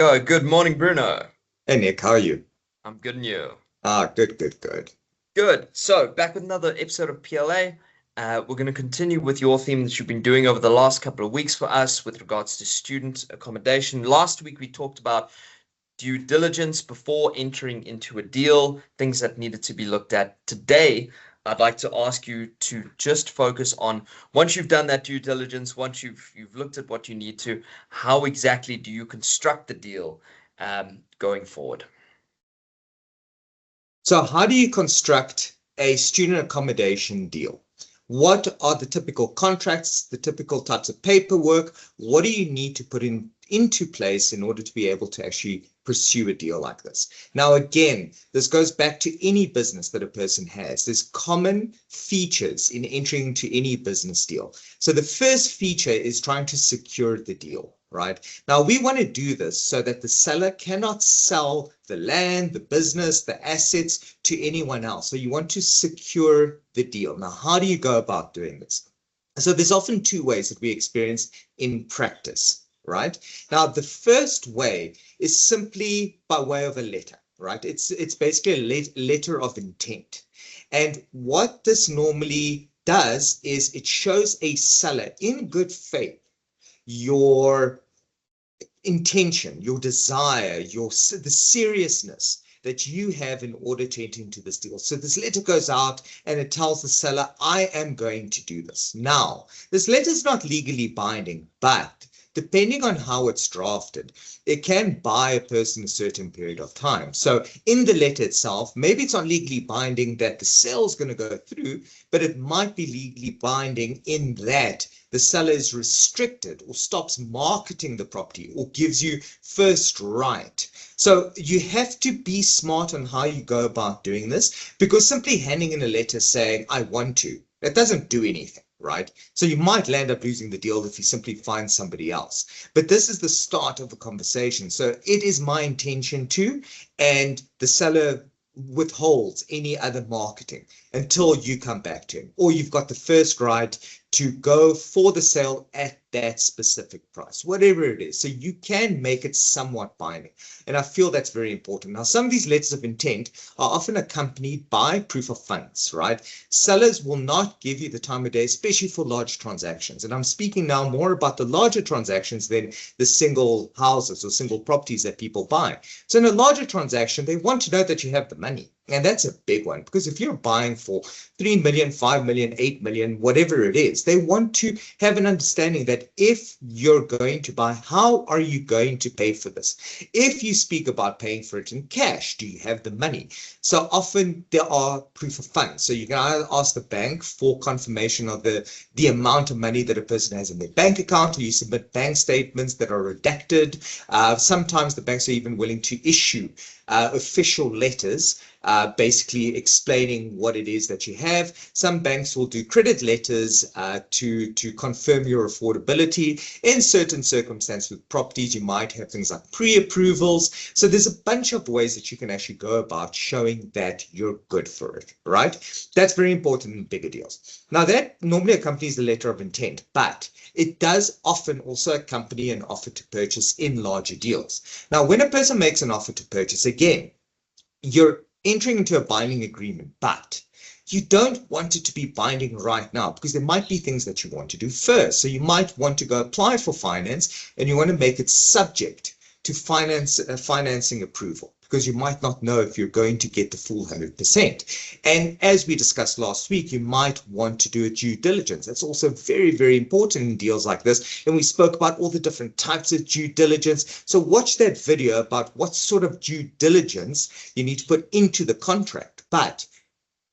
Good morning, Bruno. Hey Nick, how are you? I'm good and you. Good. Good. So, back with another episode of PLA. We're going to continue with your theme that you've been doing over the last couple of weeks for us with regards to student accommodation. Last week, we talked about due diligence before entering into a deal, things that needed to be looked at. Today, I'd like to ask you to just focus on once you've done that due diligence, once you've looked at what you need to, how exactly do you construct the deal going forward? So how do you construct a student accommodation deal? What are the typical contracts, the typical types of paperwork? What do you need to put into place in order to be able to actually pursue a deal like this? Now, again, this goes back to any business that a person has. There's common features in entering into any business deal. So the first feature is trying to secure the deal. Right now, we want to do this so that the seller cannot sell the land, the business, the assets to anyone else. So you want to secure the deal. Now, how do you go about doing this? So there's often two ways that we experience in practice, right? Now, the first way is simply by way of a letter, right? It's basically a letter of intent. And what this normally does is it shows a seller in good faith your intention, your desire, the seriousness that you have in order to enter into this deal. So this letter goes out and it tells the seller, I am going to do this. Now, this letter is not legally binding, but depending on how it's drafted, it can buy a person a certain period of time. So in the letter itself, maybe it's not legally binding that the sale is going to go through, but it might be legally binding in that the seller is restricted or stops marketing the property or gives you first right. So you have to be smart on how you go about doing this, because simply handing in a letter saying, I want to, that doesn't do anything. Right? So you might land up losing the deal if you simply find somebody else. But this is the start of the conversation. So it is my intention to, and the seller withholds any other marketing until you come back to him, or you've got the first right to go for the sale at that specific price, whatever it is. So you can make it somewhat binding. And I feel that's very important. Now, some of these letters of intent are often accompanied by proof of funds, right? Sellers will not give you the time of day, especially for large transactions. And I'm speaking now more about the larger transactions than the single houses or single properties that people buy. So in a larger transaction, they want to know that you have the money. And that's a big one, because if you're buying for 3 million, 5 million, 8 million, whatever it is, they want to have an understanding that if you're going to buy, how are you going to pay for this? If you speak about paying for it in cash, do you have the money? So often there are proof of funds. So you can either ask the bank for confirmation of the amount of money that a person has in their bank account, or you submit bank statements that are redacted. Sometimes the banks are even willing to issue official letters basically explaining what it is that you have. Some banks will do credit letters to confirm your affordability. In certain circumstances with properties, you might have things like pre-approvals. So there's a bunch of ways that you can actually go about showing that you're good for it, right? That's very important in bigger deals. Now, that normally accompanies the letter of intent, but it does often also accompany an offer to purchase in larger deals. Now, when a person makes an offer to purchase, again, you're entering into a binding agreement, but you don't want it to be binding right now, because there might be things that you want to do first. So you might want to go apply for finance, and you want to make it subject to financing approval, because you might not know if you're going to get the full 100%. And as we discussed last week, you might want to do a due diligence. That's also very, very important in deals like this. And we spoke about all the different types of due diligence. So watch that video about what sort of due diligence you need to put into the contract. But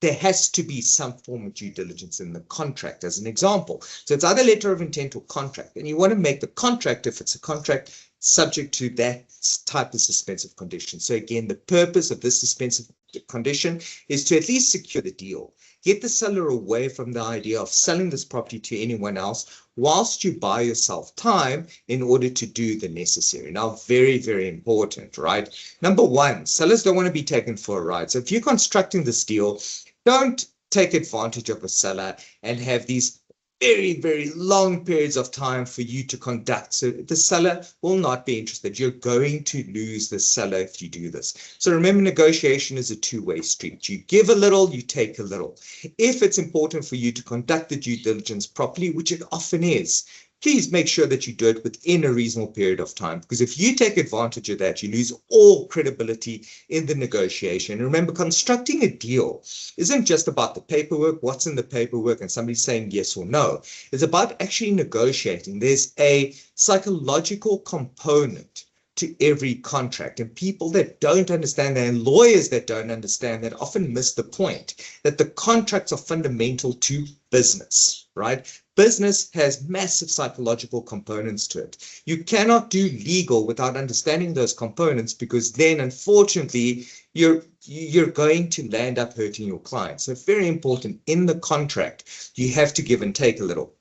there has to be some form of due diligence in the contract, as an example. So it's either letter of intent or contract. And you want to make the contract, if it's a contract, subject to that type of suspensive condition. So again, the purpose of this suspensive condition is to at least secure the deal. Get the seller away from the idea of selling this property to anyone else, whilst you buy yourself time in order to do the necessary. Now, very, very important, right? Number one, sellers don't want to be taken for a ride. So if you're constructing this deal, don't take advantage of a seller and have these very, very long periods of time for you to conduct. So the seller will not be interested. You're going to lose the seller if you do this. So remember, negotiation is a two-way street. You give a little, you take a little. If it's important for you to conduct the due diligence properly, which it often is, please make sure that you do it within a reasonable period of time, because if you take advantage of that, you lose all credibility in the negotiation. Remember, constructing a deal isn't just about the paperwork, what's in the paperwork, and somebody saying yes or no. It's about actually negotiating. There's a psychological component to every contract, and people that don't understand that, and lawyers that don't understand that, often miss the point that the contracts are fundamental to business, right? Business has massive psychological components to it. You cannot do legal without understanding those components, because then, unfortunately, you're going to land up hurting your client. So very important, in the contract, you have to give and take a little.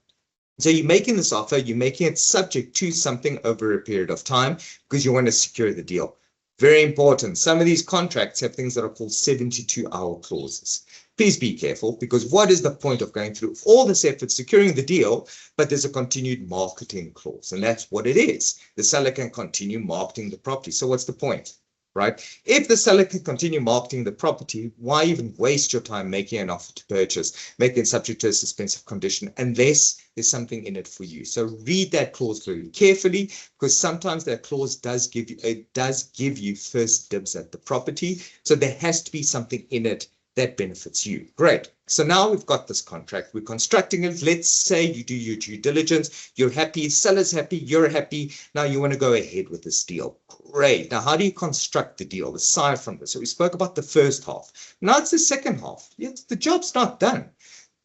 So you're making this offer, you're making it subject to something over a period of time because you want to secure the deal. Very important. Some of these contracts have things that are called 72-hour clauses. Please be careful, because what is the point of going through all this effort securing the deal, but there's a continued marketing clause, and that's what it is. The seller can continue marketing the property. So what's the point? Right? If the seller can continue marketing the property, why even waste your time making an offer to purchase, making it subject to a suspensive condition, unless there's something in it for you? So read that clause very carefully, because sometimes that clause does give you first dibs at the property. So there has to be something in it that benefits you. Great. So now we've got this contract. We're constructing it. Let's say you do your due diligence. You're happy. Seller's happy. You're happy. Now you want to go ahead with this deal. Great. Now, how do you construct the deal aside from this? So we spoke about the first half. Now it's the second half. The job's not done.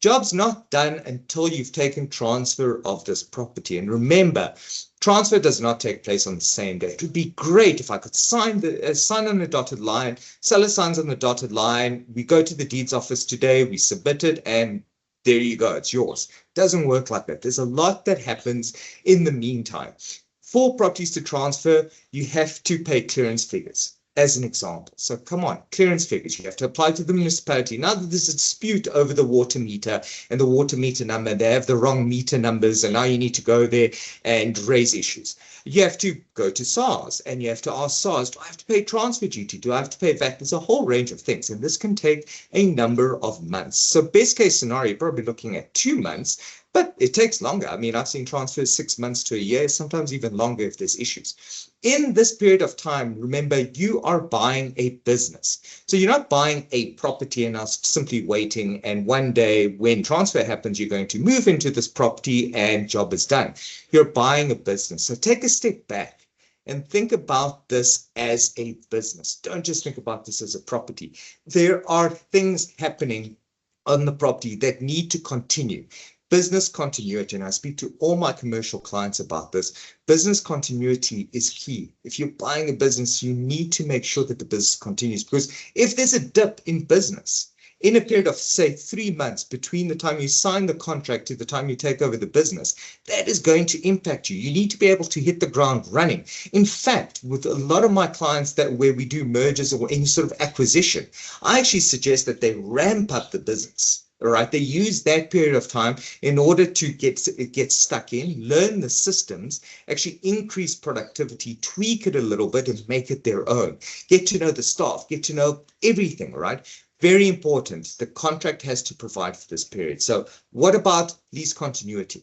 Job's not done until you've taken transfer of this property. And remember, transfer does not take place on the same day. It would be great if I could sign on the dotted line, seller signs on the dotted line, we go to the deeds office today, we submit it, and there you go, it's yours. It doesn't work like that. There's a lot that happens in the meantime. For properties to transfer, you have to pay clearance figures, as an example. So come on, clearance figures. You have to apply to the municipality. Now that there's a dispute over the water meter and the water meter number, they have the wrong meter numbers, and now you need to go there and raise issues. You have to go to SARS, and you have to ask SARS, do I have to pay transfer duty? Do I have to pay VAT? There's a whole range of things, and this can take a number of months. So best case scenario, you're probably looking at 2 months, but it takes longer. I mean, I've seen transfers 6 months to a year, sometimes even longer if there's issues. In this period of time, remember, you are buying a business. So you're not buying a property and are simply waiting, and one day when transfer happens, you're going to move into this property and job is done. You're buying a business. So take a step back and think about this as a business. Don't just think about this as a property. There are things happening on the property that need to continue. Business continuity, and I speak to all my commercial clients about this. Business continuity is key. If you're buying a business, you need to make sure that the business continues, because if there's a dip in business in a period of, say, 3 months between the time you sign the contract to the time you take over the business, that is going to impact you. You need to be able to hit the ground running. In fact, with a lot of my clients where we do mergers or any sort of acquisition, I actually suggest that they ramp up the business. All right, they use that period of time in order to get stuck in, learn the systems, actually increase productivity, tweak it a little bit and make it their own. Get to know the staff, get to know everything, all right? Very important. The contract has to provide for this period. So what about lease continuity?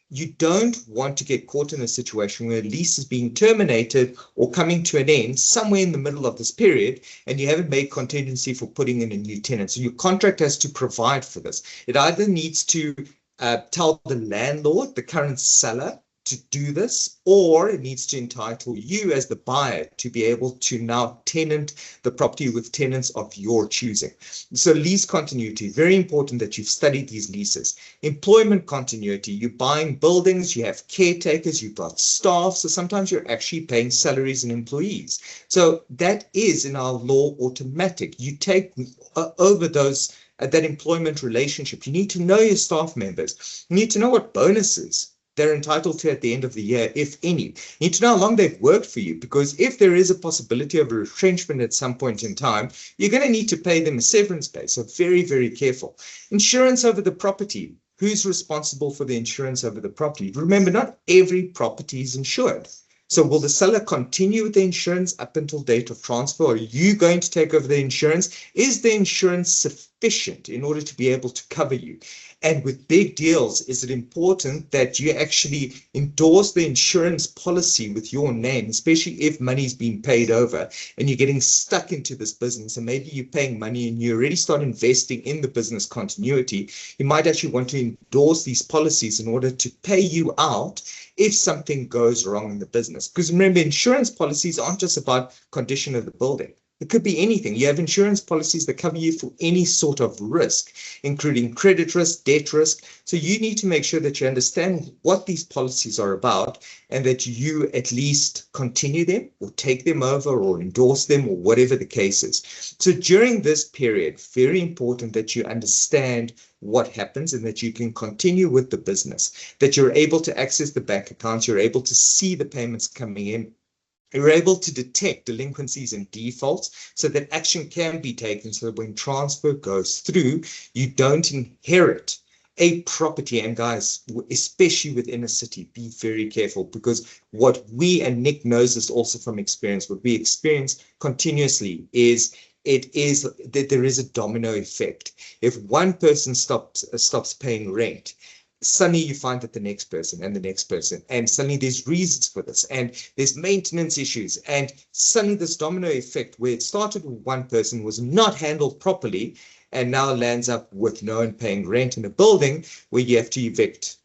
You don't want to get caught in a situation where a lease is being terminated or coming to an end somewhere in the middle of this period, and you haven't made contingency for putting in a new tenant. So your contract has to provide for this. It either needs to tell the landlord, the current seller, to do this, or it needs to entitle you as the buyer to be able to now tenant the property with tenants of your choosing. So lease continuity, very important that you've studied these leases. Employment continuity, you're buying buildings, you have caretakers, you've got staff, so sometimes you're actually paying salaries and employees. So that is in our law automatic. You take over that employment relationship. You need to know your staff members. You need to know what bonuses they're entitled to at the end of the year, if any. You need to know how long they've worked for you, because if there is a possibility of a retrenchment at some point in time, you're going to need to pay them a severance pay. So very, very careful. Insurance over the property. Who's responsible for the insurance over the property? Remember, not every property is insured. So will the seller continue with the insurance up until date of transfer? Or are you going to take over the insurance? Is the insurance sufficient in order to be able to cover you? And with big deals, is it important that you actually endorse the insurance policy with your name, especially if money's been paid over and you're getting stuck into this business, and maybe you're paying money and you already start investing in the business continuity? You might actually want to endorse these policies in order to pay you out if something goes wrong in the business. Because remember, insurance policies aren't just about condition of the building. It could be anything. You have insurance policies that cover you for any sort of risk, including credit risk, debt risk. So you need to make sure that you understand what these policies are about and that you at least continue them or take them over or endorse them or whatever the case is. So during this period, very important that you understand what happens and that you can continue with the business, that you're able to access the bank accounts, you're able to see the payments coming in, you're able to detect delinquencies and defaults so that action can be taken, so that when transfer goes through, you don't inherit a property. And guys, especially within a city, be very careful, because what we, and Nick knows this also from experience, what we experience continuously is that there is a domino effect. If one person stops paying rent, suddenly you find that the next person and the next person, and suddenly there's reasons for this, and there's maintenance issues, and suddenly this domino effect where it started with one person was not handled properly and now lands up with no one paying rent in a building where you have to evict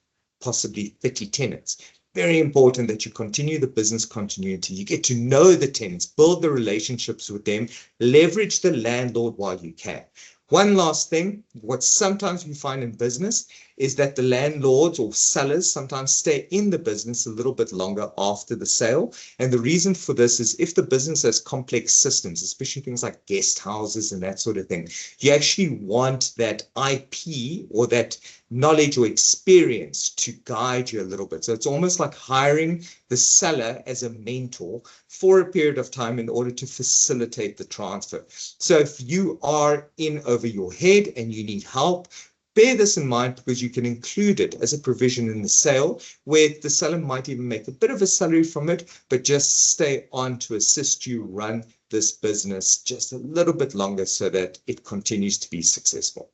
possibly 30 tenants. Very important that you continue the business continuity. You get to know the tenants, build the relationships with them, leverage the landlord while you can. One last thing, what sometimes we find in business is that the landlords or sellers sometimes stay in the business a little bit longer after the sale. And the reason for this is if the business has complex systems, especially things like guest houses and that sort of thing, you actually want that IP or that knowledge or experience to guide you a little bit. So it's almost like hiring the seller as a mentor for a period of time in order to facilitate the transfer. So if you are in over your head and you need help, bear this in mind, because you can include it as a provision in the sale where the seller might even make a bit of a salary from it, but just stay on to assist you run this business just a little bit longer so that it continues to be successful.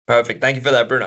Perfect. Thank you for that, Bruno.